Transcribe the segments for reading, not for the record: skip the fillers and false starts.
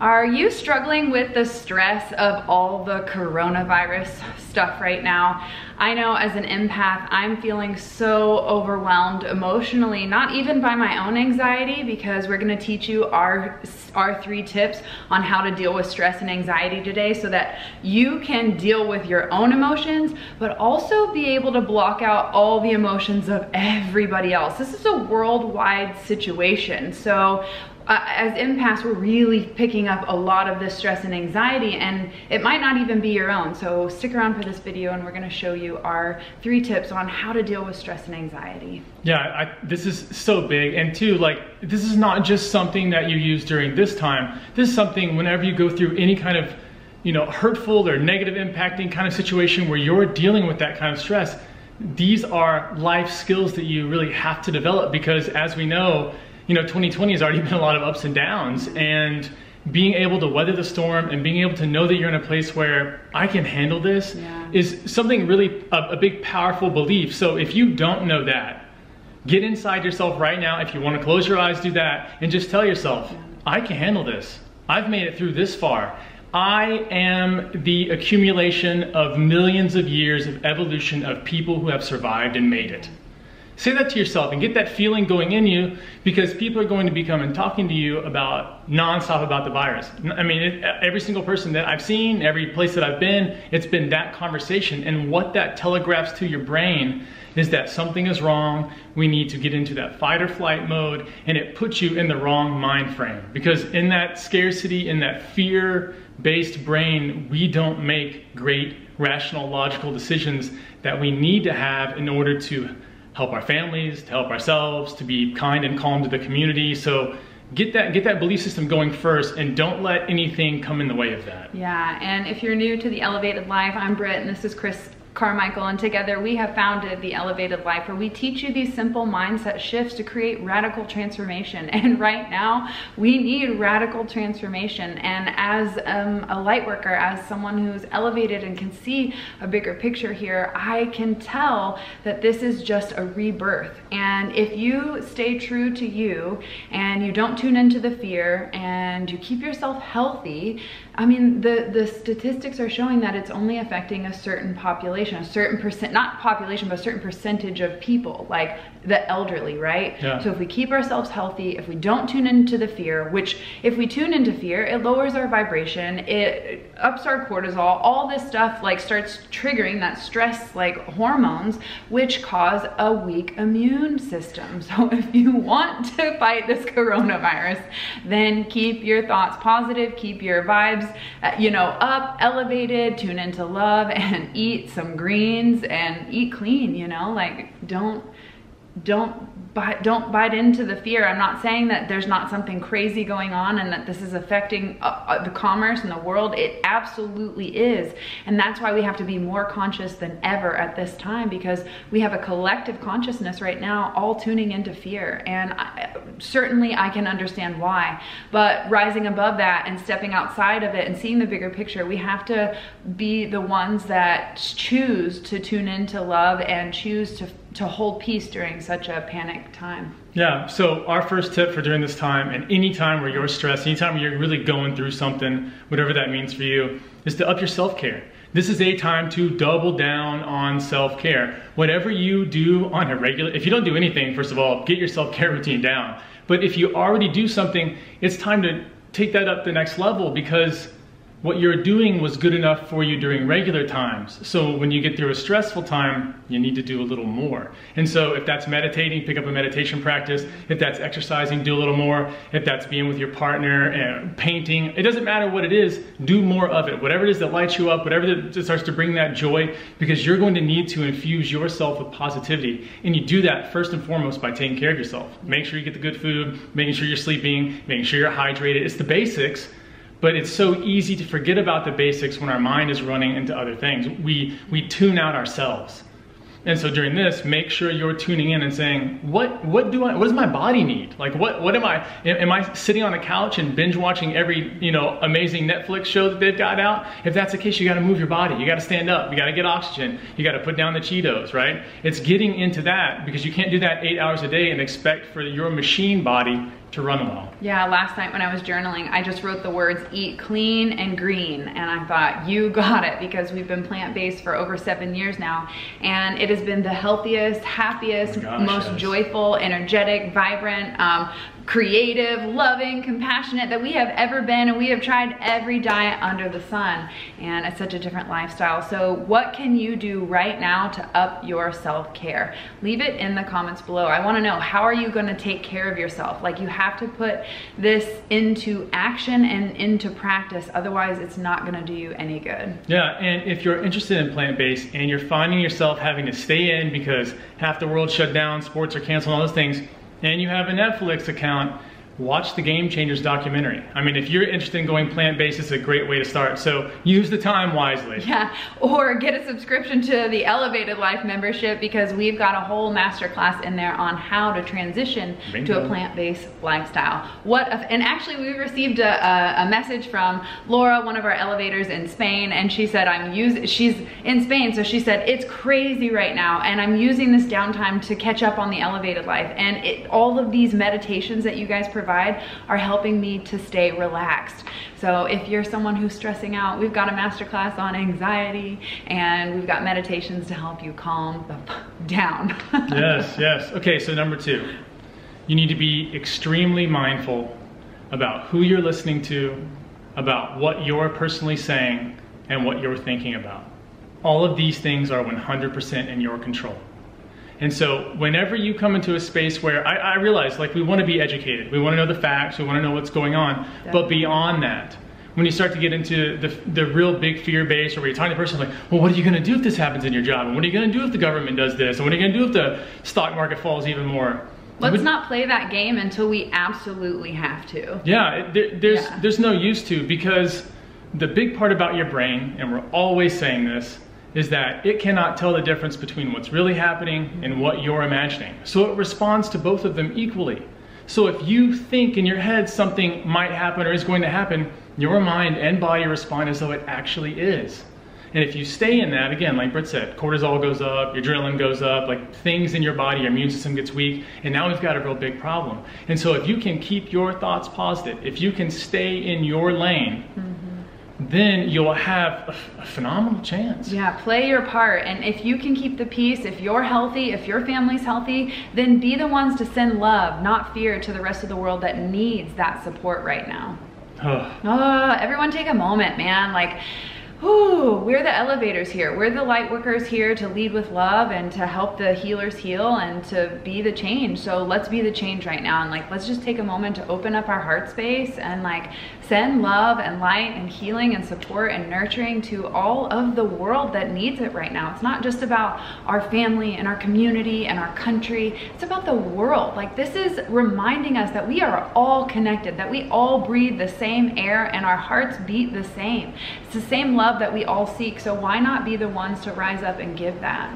Are you struggling with the stress of all the coronavirus stuff right now? I know as an empath, I'm feeling so overwhelmed emotionally, not even by my own anxiety, because we're gonna teach you our 3 tips on how to deal with stress and anxiety today so that you can deal with your own emotions, but also be able to block out all the emotions of everybody else. This is a worldwide situation. So as empaths, we're really picking up a lot of this stress and anxiety, and it might not even be your own. So stick around for this video and we're gonna show you our 3 tips on how to deal with stress and anxiety. Yeah, this is so big. And two, like, this is not just something that you use during this time. This is something whenever you go through any kind of, hurtful or negative impacting kind of situation where you're dealing with that kind of stress. These are life skills that you really have to develop, because as we know, 2020 has already been a lot of ups and downs, and being able to weather the storm and being able to know that you're in a place where I can handle this is something really a big, powerful belief. So if you don't know that, get inside yourself right now. If you want to close your eyes, do that, and just tell yourself, I can handle this. I've made it through this far. I am the accumulation of millions of years of evolution of people who have survived and made it. Say that to yourself and get that feeling going in you, because people are going to be coming talking to you nonstop about the virus. I mean, every single person that I've seen, every place that I've been, it's been that conversation. And what that telegraphs to your brain is that something is wrong. We need to get into that fight or flight mode, and it puts you in the wrong mind frame. Because in that scarcity, in that fear-based brain, we don't make great, rational, logical decisions that we need to have in order to help our families, to help ourselves, to be kind and calm to the community. So get that belief system going first, and don't let anything come in the way of that. Yeah, and if you're new to The Elevated Life, I'm Brit and this is Chris Carmichael, and together we have founded The Elevated Life, where we teach you these simple mindset shifts to create radical transformation. And right now we need radical transformation. And as a light worker, as someone who's elevated and can see a bigger picture here, I can tell that this is just a rebirth. And if you stay true to you and you don't tune into the fear and you keep yourself healthy, I mean, the statistics are showing that it's only affecting a certain population, a certain percent, not population, but a certain percentage of people, like the elderly, right? Yeah. So if we keep ourselves healthy, if we don't tune into the fear, which if we tune into fear, it lowers our vibration, it ups our cortisol, all this stuff like starts triggering that stress like hormones, which cause a weak immune system. So if you want to fight this coronavirus, then keep your thoughts positive, keep your vibes up, elevated, tune into love, and eat some greens and eat clean, like don't bite into the fear. I'm not saying that there's not something crazy going on and that this is affecting the commerce in the world. It absolutely is. And that's why we have to be more conscious than ever at this time, because we have a collective consciousness right now all tuning into fear. And certainly I can understand why, but rising above that and stepping outside of it and seeing the bigger picture, we have to be the ones that choose to tune into love and choose to hold peace during such a panic time. Yeah, so our first tip for during this time, and any time where you're stressed, anytime where you're really going through something, whatever that means for you, is to up your self-care. This is a time to double down on self-care. Whatever you do on a regular, if you don't do anything, first of all, get your self-care routine down. But if you already do something, it's time to take that up the next level, because what you're doing was good enough for you during regular times. So when you get through a stressful time, you need to do a little more. And so if that's meditating, pick up a meditation practice. If that's exercising, do a little more. If that's being with your partner and painting, it doesn't matter what it is, do more of it. Whatever it is that lights you up, whatever that starts to bring that joy, because you're going to need to infuse yourself with positivity. And you do that first and foremost by taking care of yourself. Make sure you get the good food, making sure you're sleeping, making sure you're hydrated. It's the basics. But it's so easy to forget about the basics when our mind is running into other things. We tune out ourselves. And so during this, make sure you're tuning in and saying, what does my body need? Like what am I sitting on the couch and binge watching every, amazing Netflix show that they've got out? If that's the case, you gotta move your body. You gotta stand up, you gotta get oxygen, you gotta put down the Cheetos, right? It's getting into that, because you can't do that 8 hours a day and expect for your machine body to run well. Yeah, last night when I was journaling, I just wrote the words eat clean and green, and I thought, you got it, because we've been plant-based for over 7 years now, and it has been the healthiest, happiest, most joyful, energetic, vibrant, creative, loving, compassionate that we have ever been, and we have tried every diet under the sun, and it's such a different lifestyle. So what can you do right now to up your self-care? Leave it in the comments below. I want to know, how are you going to take care of yourself? Like, you have to put this into action and into practice, otherwise it's not going to do you any good. Yeah, and if you're interested in plant-based and you're finding yourself having to stay in because half the world shut down, sports are canceled, all those things, and you have a Netflix account, watch the Game Changers documentary. I mean, if you're interested in going plant-based, it's a great way to start. So use the time wisely. Yeah, or get a subscription to the Elevated Life membership, because we've got a whole masterclass in there on how to transition to a plant-based lifestyle. And actually we received a message from Laura, one of our elevators in Spain, and she said, she's in Spain, so she said, it's crazy right now, and I'm using this downtime to catch up on the Elevated Life. And all of these meditations that you guys provide are helping me to stay relaxed. So if you're someone who's stressing out, we've got a masterclass on anxiety, and we've got meditations to help you calm down. Yes. Okay, so number 2, you need to be extremely mindful about who you're listening to, about what you're personally saying, and what you're thinking about. All of these things are 100% in your control. And so whenever you come into a space where I realize, like, we want to be educated, we want to know the facts, we want to know what's going on, but beyond that, when you start to get into the real big fear base, or where you're talking to the person like, well, what are you going to do if this happens in your job? And what are you going to do if the government does this? And what are you going to do if the stock market falls even more? Let's not play that game until we absolutely have to. Yeah, there's no use to, because the big part about your brain, and we're always saying this, is that it cannot tell the difference between what's really happening and what you're imagining. So it responds to both of them equally. So if you think in your head something might happen or is going to happen, your mind and body respond as though it actually is. And if you stay in that, again, like Brit said, cortisol goes up, your adrenaline goes up, like things in your body, your immune system gets weak, and now we've got a real big problem. And so if you can keep your thoughts positive, if you can stay in your lane, then you'll have a phenomenal chance. Yeah, play your part. And if you can keep the peace, if you're healthy, if your family's healthy, then be the ones to send love, not fear, to the rest of the world that needs that support right now. Everyone take a moment, man. Like, ooh, we're the elevators here. We're the light workers here to lead with love and to help the healers heal and to be the change. So let's be the change right now. And like, let's just take a moment to open up our heart space and like send love and light and healing and support and nurturing to all of the world that needs it right now. It's not just about our family and our community and our country. It's about the world. Like, this is reminding us that we are all connected, that we all breathe the same air and our hearts beat the same. It's the same love that we all seek. So why not be the ones to rise up and give that?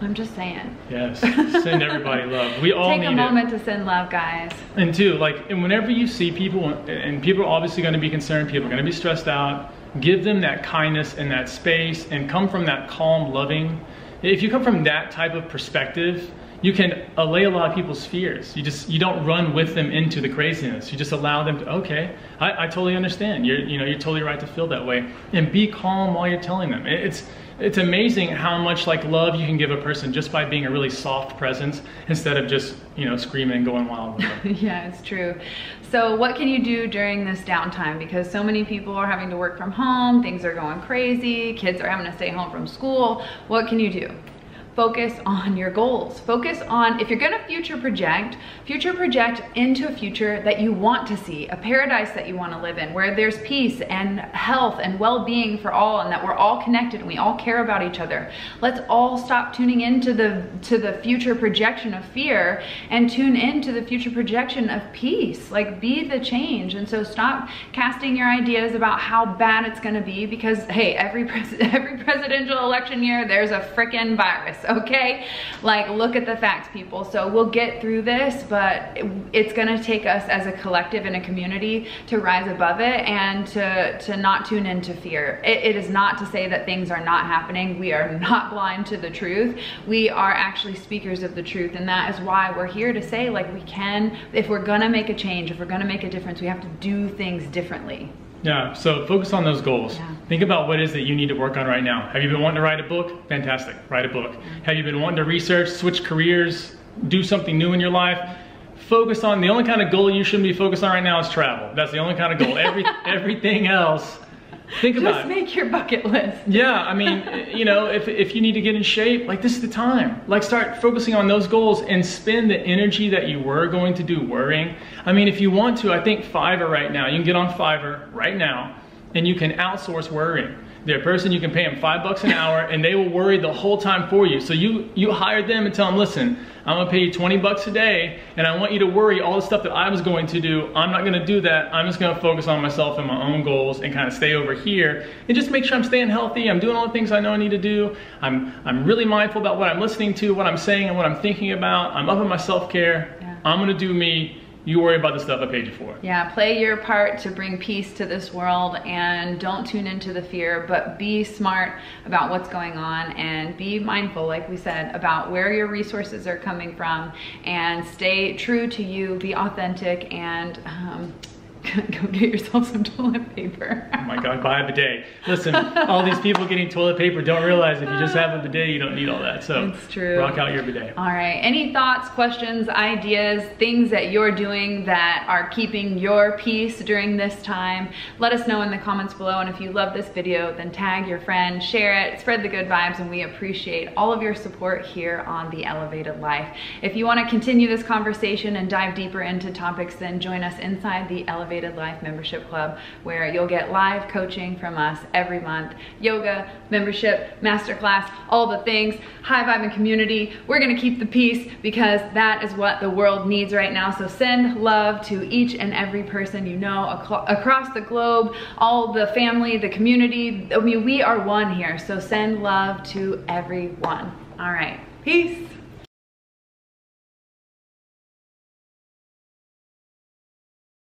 I'm just saying. Yes, send everybody love. We all need it. Take a moment to send love, guys. And two, like, and whenever you see people, and people are obviously going to be concerned, people are going to be stressed out, give them that kindness and that space, and come from that calm, loving. If you come from that type of perspective, you can allay a lot of people's fears. You don't run with them into the craziness. You just allow them to, okay, I totally understand. You're totally right to feel that way, and be calm while you're telling them. It's amazing how much like love you can give a person just by being a really soft presence instead of just, screaming and going wild with them. Yeah, it's true. So what can you do during this downtime? Because so many people are having to work from home, things are going crazy, kids are having to stay home from school. What can you do? Focus on your goals. Focus on, if you're gonna future project into a future that you want to see, a paradise that you wanna live in, where there's peace and health and well-being for all, and that we're all connected and we all care about each other. Let's all stop tuning into the future projection of fear and tune into the future projection of peace. Like, be the change. And so stop casting your ideas about how bad it's gonna be, because hey, every presidential election year, there's a frickin' virus. okay? Like, look at the facts, people. So we'll get through this, but it's gonna take us as a collective and a community to rise above it and to not tune into fear. It is not to say that things are not happening. We are not blind to the truth. We are actually speakers of the truth, and that is why we're here to say, like, we can, if we're gonna make a change, if we're gonna make a difference, we have to do things differently. Yeah, so focus on those goals. Yeah. Think about what it is that you need to work on right now. Have you been wanting to write a book? Fantastic, write a book. Have you been wanting to research, switch careers, do something new in your life? Focus on, the only kind of goal you shouldn't be focused on right now is travel. That's the only kind of goal. Everything else, think about it. Just make your bucket list. Yeah, I mean, you know, if you need to get in shape, like, this is the time. Like, start focusing on those goals and spend the energy that you were going to do worrying. I mean, if you want to, I think Fiverr right now, you can get on Fiverr right now and you can outsource worrying. They're a person, you can pay them $5 an hour and they will worry the whole time for you. So you hire them and tell them, listen, I'm gonna pay you 20 bucks a day and I want you to worry all the stuff that I was going to do. I'm not gonna do that. I'm just gonna focus on myself and my own goals and kind of stay over here and just make sure I'm staying healthy. I'm doing all the things I know I need to do. I'm really mindful about what I'm listening to, what I'm saying and what I'm thinking about. I'm up in my self-care. Yeah. I'm gonna do me. You worry about the stuff I paid you for. Yeah, play your part to bring peace to this world, and don't tune into the fear, but be smart about what's going on and be mindful, like we said, about where your resources are coming from, and stay true to you, be authentic, and go get yourself some toilet paper. Oh my God, buy a bidet. Listen, all these people getting toilet paper don't realize if you just have a bidet, you don't need all that. So it's true. Rock out your bidet. All right, any thoughts, questions, ideas, things that you're doing that are keeping your peace during this time? Let us know in the comments below, and if you love this video, then tag your friend, share it, spread the good vibes, and we appreciate all of your support here on The Elevated Life. If you want to continue this conversation and dive deeper into topics, then join us inside the Elevated Life Membership Club, where you'll get live coaching from us every month, yoga, membership, masterclass, all the things, high vibe and community. We're gonna keep the peace because that is what the world needs right now. So send love to each and every person you know across the globe, all the family, the community. I mean, we are one here, so send love to everyone. All right, peace.